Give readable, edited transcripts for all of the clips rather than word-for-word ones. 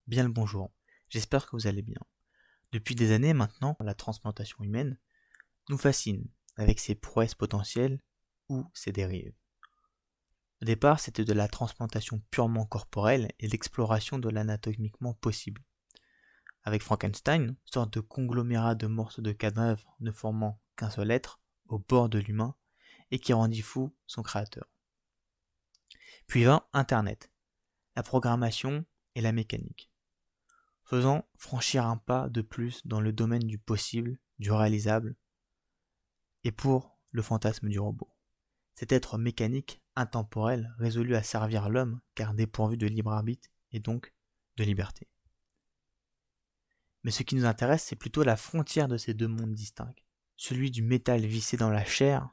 Bien le bonjour, j'espère que vous allez bien. Depuis des années maintenant, la transplantation humaine nous fascine avec ses prouesses potentielles ou ses dérives. Au départ, c'était de la transplantation purement corporelle et l'exploration de l'anatomiquement possible. Avec Frankenstein, sorte de conglomérat de morceaux de cadavres ne formant qu'un seul être, au bord de l'humain, et qui rendit fou son créateur. Puis vint Internet, la programmation et la mécanique, faisant franchir un pas de plus dans le domaine du possible, du réalisable, et pour le fantasme du robot. Cet être mécanique, intemporel, résolu à servir l'homme, car dépourvu de libre arbitre et donc de liberté. Mais ce qui nous intéresse, c'est plutôt la frontière de ces deux mondes distincts, celui du métal vissé dans la chair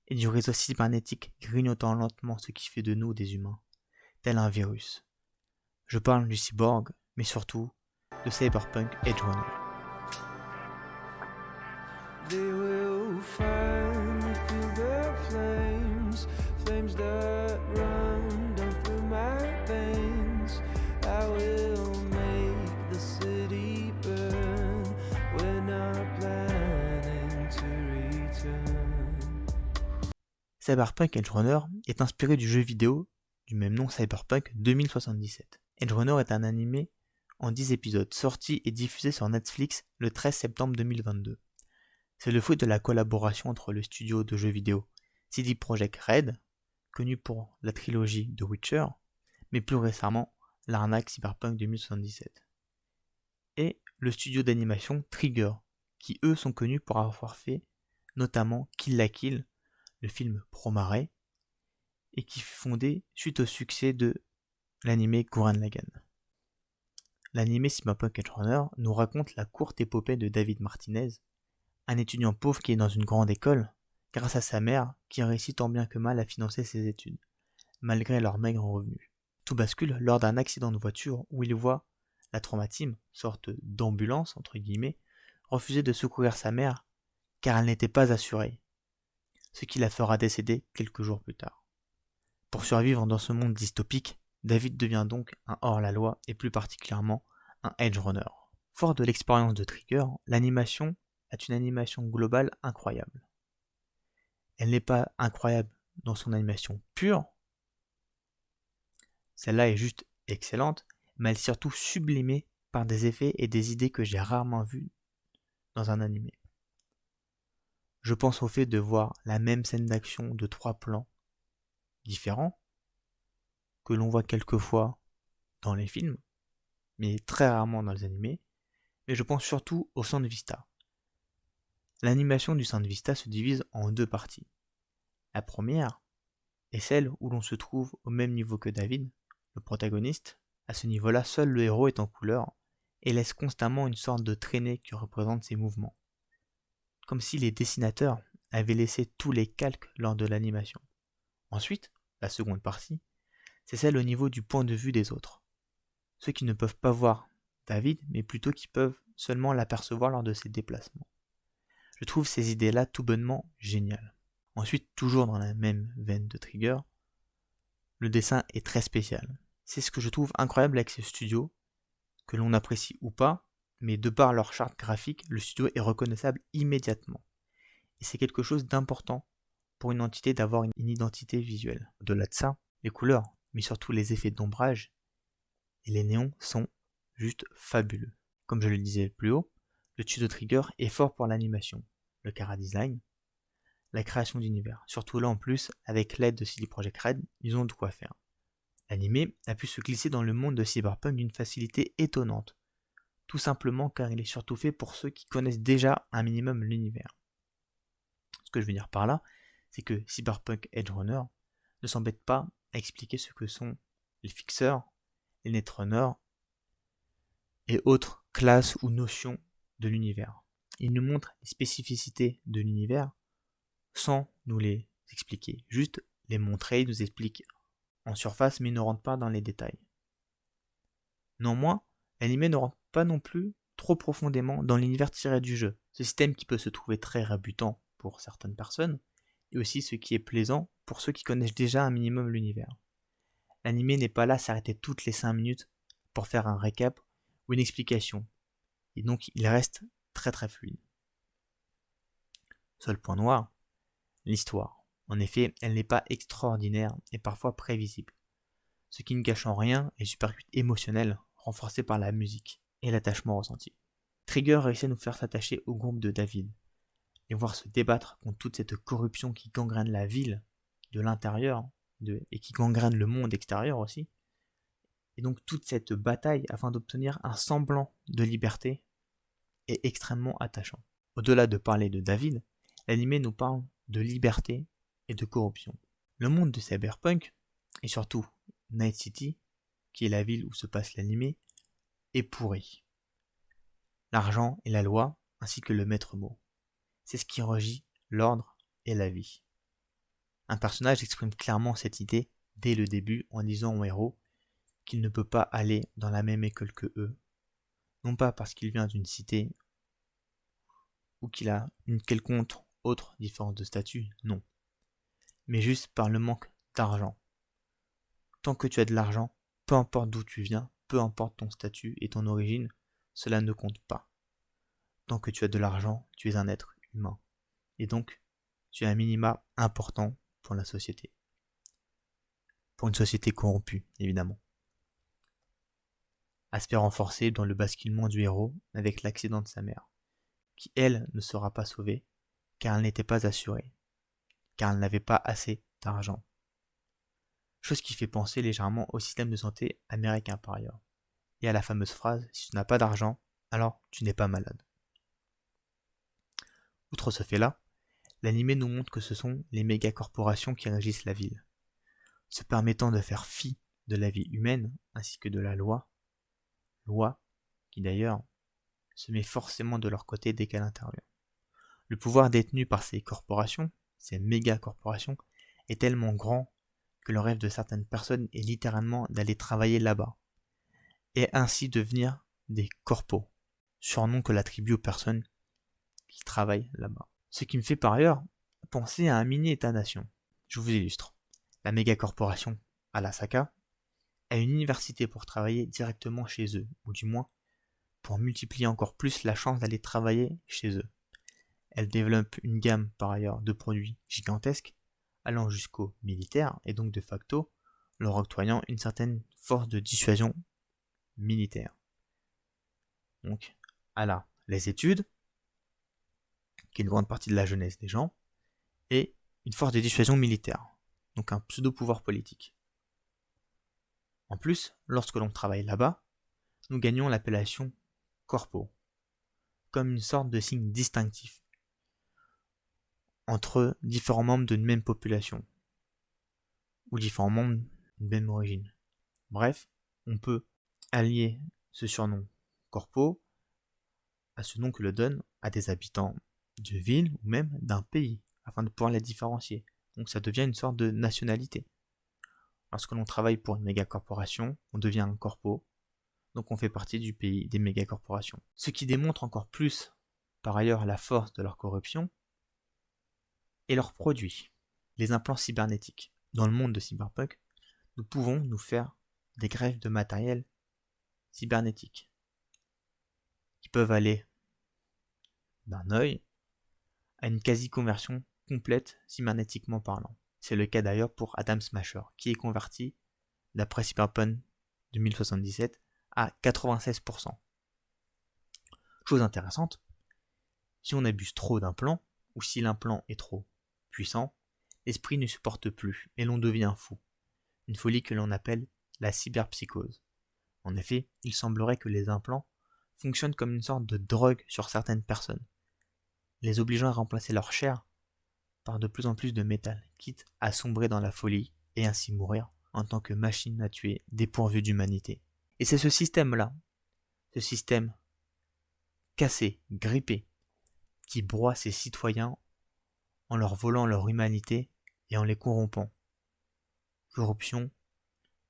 et du réseau cybernétique grignotant lentement ce qui fait de nous des humains, tel un virus. Je parle du cyborg, mais surtout de Cyberpunk Edgerunner. They will find through the flames, flames that run down through my veins. I will make the city burn. We're not planning to return. Cyberpunk Edgerunner est inspiré du jeu vidéo du même nom Cyberpunk 2077. Edgerunner est un animé en 10 épisodes, sorti et diffusé sur Netflix le 13 septembre 2022. C'est le fruit de la collaboration entre le studio de jeux vidéo CD Projekt Red, connu pour la trilogie The Witcher, mais plus récemment l'arnaque Cyberpunk 2077, et le studio d'animation Trigger, qui eux sont connus pour avoir fait notamment Kill la Kill, le film Promare, et qui fut fondé suite au succès de l'animé Gurren Lagann. L'animé Cyberpunk Edgerunner nous raconte la courte épopée de David Martinez, un étudiant pauvre qui est dans une grande école, grâce à sa mère qui réussit tant bien que mal à financer ses études, malgré leurs maigres revenus. Tout bascule lors d'un accident de voiture où il voit la traumatime, sorte d'ambulance entre guillemets, refuser de secourir sa mère car elle n'était pas assurée, ce qui la fera décéder quelques jours plus tard. Pour survivre dans ce monde dystopique, David devient donc un hors-la-loi et plus particulièrement un edge-runner. Fort de l'expérience de Trigger, l'animation est une animation globale incroyable. Elle n'est pas incroyable dans son animation pure, celle-là est juste excellente, mais elle est surtout sublimée par des effets et des idées que j'ai rarement vues dans un animé. Je pense au fait de voir la même scène d'action de 3 plans différents, que l'on voit quelquefois dans les films, mais très rarement dans les animés, mais je pense surtout au Sound Vista. L'animation du Sound Vista se divise en 2 parties. La première est celle où l'on se trouve au même niveau que David, le protagoniste. À ce niveau-là, seul le héros est en couleur et laisse constamment une sorte de traînée qui représente ses mouvements. Comme si les dessinateurs avaient laissé tous les calques lors de l'animation. Ensuite, la seconde partie, c'est celle au niveau du point de vue des autres. Ceux qui ne peuvent pas voir David, mais plutôt qui peuvent seulement l'apercevoir lors de ses déplacements. Je trouve ces idées-là tout bonnement géniales. Ensuite, toujours dans la même veine de Trigger, le dessin est très spécial. C'est ce que je trouve incroyable avec ce studio, que l'on apprécie ou pas, mais de par leur charte graphique, le studio est reconnaissable immédiatement. Et c'est quelque chose d'important pour une entité d'avoir une identité visuelle. Au-delà de ça, les couleurs, mais surtout les effets d'ombrage et les néons sont juste fabuleux. Comme je le disais plus haut, le studio Trigger est fort pour l'animation, le chara-design, la création d'univers. Surtout là en plus, avec l'aide de CD Projekt Red, ils ont de quoi faire. L'animé a pu se glisser dans le monde de Cyberpunk d'une facilité étonnante, tout simplement car il est surtout fait pour ceux qui connaissent déjà un minimum l'univers. Ce que je veux dire par là, c'est que Cyberpunk Edgerunner ne s'embête pas à expliquer ce que sont les fixeurs, les netrunners et autres classes ou notions de l'univers. Il nous montre les spécificités de l'univers sans nous les expliquer, juste les montrer, il nous explique en surface mais il ne rentre pas dans les détails. Néanmoins, l'anime ne rentre pas non plus trop profondément dans l'univers tiré du jeu, ce système qui peut se trouver très rabutant pour certaines personnes, et aussi ce qui est plaisant pour ceux qui connaissent déjà un minimum l'univers. L'anime n'est pas là à s'arrêter toutes les 5 minutes pour faire un récap ou une explication, et donc il reste très très fluide. Seul point noir, l'histoire. En effet, elle n'est pas extraordinaire et parfois prévisible, ce qui ne gâche en rien est supercute émotionnel, renforcé par la musique et l'attachement ressenti. Trigger réussit à nous faire s'attacher au groupe de David, et voir se débattre contre toute cette corruption qui gangrène la ville de l'intérieur et qui gangrène le monde extérieur aussi. Et donc toute cette bataille afin d'obtenir un semblant de liberté est extrêmement attachant. Au-delà de parler de David, l'anime nous parle de liberté et de corruption. Le monde de Cyberpunk, et surtout Night City, qui est la ville où se passe l'anime, est pourri. L'argent et la loi, ainsi que le maître mot. C'est ce qui régit l'ordre et la vie. Un personnage exprime clairement cette idée dès le début en disant au héros qu'il ne peut pas aller dans la même école que eux, non pas parce qu'il vient d'une cité ou qu'il a une quelconque autre différence de statut, non, mais juste par le manque d'argent. Tant que tu as de l'argent, peu importe d'où tu viens, peu importe ton statut et ton origine, cela ne compte pas. Tant que tu as de l'argent, tu es un être humain. Et donc, tu es un minima important pour la société. Pour une société corrompue, évidemment. Aspect renforcé dans le basculement du héros avec l'accident de sa mère, qui elle ne sera pas sauvée, car elle n'était pas assurée, car elle n'avait pas assez d'argent. Chose qui fait penser légèrement au système de santé américain par ailleurs, et à la fameuse phrase « si tu n'as pas d'argent, alors tu n'es pas malade ». Outre ce fait-là, l'anime nous montre que ce sont les méga-corporations qui régissent la ville, se permettant de faire fi de la vie humaine ainsi que de la loi qui d'ailleurs se met forcément de leur côté dès qu'elle intervient. Le pouvoir détenu par ces corporations, ces méga-corporations, est tellement grand que le rêve de certaines personnes est littéralement d'aller travailler là-bas, et ainsi devenir des corpos, surnom que l'attribue aux personnes qui travaillent là-bas. Ce qui me fait par ailleurs penser à un mini-État-nation. Je vous illustre. La méga-corporation Arasaka a une université pour travailler directement chez eux, ou du moins pour multiplier encore plus la chance d'aller travailler chez eux. Elle développe une gamme par ailleurs de produits gigantesques, allant jusqu'au militaire, et donc de facto leur octroyant une certaine force de dissuasion militaire. Donc, les études, qui est une grande partie de la jeunesse des gens, et une force de dissuasion militaire, donc un pseudo-pouvoir politique. En plus, lorsque l'on travaille là-bas, nous gagnons l'appellation corpo, comme une sorte de signe distinctif entre différents membres d'une même population, ou différents membres d'une même origine. Bref, on peut allier ce surnom corpo à ce nom que le donne à des habitants de ville ou même d'un pays, afin de pouvoir les différencier. Donc ça devient une sorte de nationalité. Lorsque l'on travaille pour une méga corporation, on devient un corpo, donc on fait partie du pays des méga corporations. Ce qui démontre encore plus, par ailleurs, la force de leur corruption et leurs produits, les implants cybernétiques. Dans le monde de Cyberpunk, nous pouvons nous faire des greffes de matériel cybernétique qui peuvent aller d'un œil à une quasi-conversion complète cybernétiquement parlant. C'est le cas d'ailleurs pour Adam Smasher, qui est converti, d'après Cyberpunk 2077, à 96%. Chose intéressante, si on abuse trop d'un plan, ou si l'implant est trop puissant, l'esprit ne supporte plus et l'on devient fou. Une folie que l'on appelle la cyberpsychose. En effet, il semblerait que les implants fonctionnent comme une sorte de drogue sur certaines personnes, les obligeant à remplacer leur chair par de plus en plus de métal, quitte à sombrer dans la folie et ainsi mourir en tant que machine à tuer dépourvue d'humanité. Et c'est ce système-là, ce système cassé, grippé, qui broie ses citoyens en leur volant leur humanité et en les corrompant. Corruption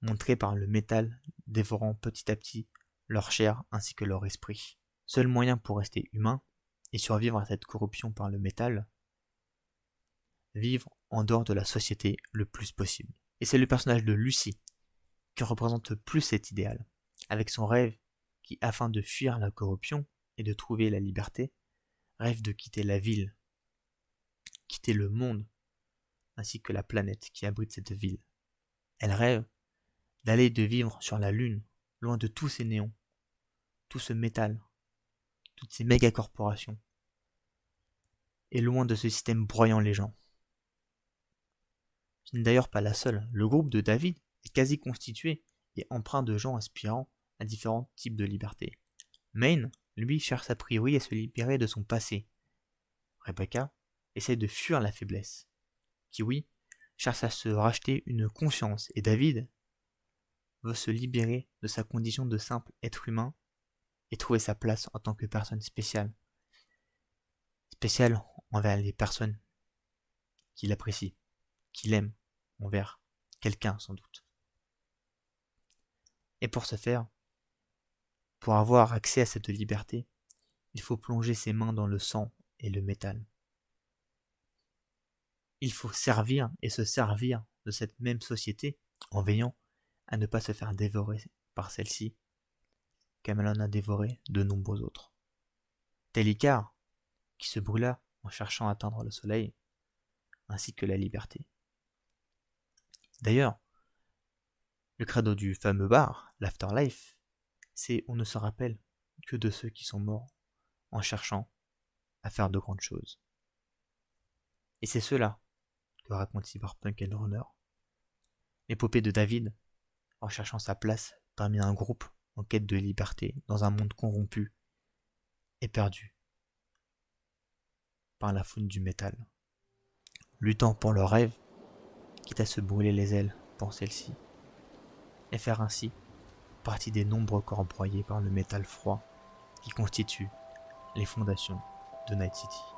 montrée par le métal dévorant petit à petit leur chair ainsi que leur esprit. Seul moyen pour rester humain et survivre à cette corruption par le métal, vivre en dehors de la société le plus possible. Et c'est le personnage de Lucy qui représente plus cet idéal, avec son rêve qui, afin de fuir la corruption et de trouver la liberté, rêve de quitter la ville, quitter le monde, ainsi que la planète qui abrite cette ville. Elle rêve d'aller de vivre sur la Lune, loin de tous ces néons, tout ce métal, toutes ces méga-corporations, et loin de ce système broyant les gens. Ce n'est d'ailleurs pas la seule. Le groupe de David est quasi constitué et empreint de gens aspirant à différents types de liberté. Maine, lui, cherche a priori à se libérer de son passé. Rebecca essaie de fuir la faiblesse. Kiwi cherche à se racheter une conscience et David veut se libérer de sa condition de simple être humain et trouver sa place en tant que personne spéciale. Spéciale envers les personnes qu'il apprécie, qu'il aime, envers quelqu'un sans doute. Et pour ce faire, pour avoir accès à cette liberté, il faut plonger ses mains dans le sang et le métal. Il faut servir et se servir de cette même société en veillant à ne pas se faire dévorer par celle-ci, comme elle en a dévoré de nombreux autres. Tel Icare, qui se brûla en cherchant à atteindre le soleil, ainsi que la liberté. D'ailleurs, le credo du fameux bar, l'afterlife, c'est on ne se rappelle que de ceux qui sont morts en cherchant à faire de grandes choses. Et c'est cela que raconte Cyberpunk Edge, l'épopée de David en cherchant sa place parmi un groupe en quête de liberté dans un monde corrompu et perdu par la faune du métal, luttant pour leur rêve, quitte à se brûler les ailes pour celle-ci, et faire ainsi partie des nombreux corps broyés par le métal froid qui constituent les fondations de Night City.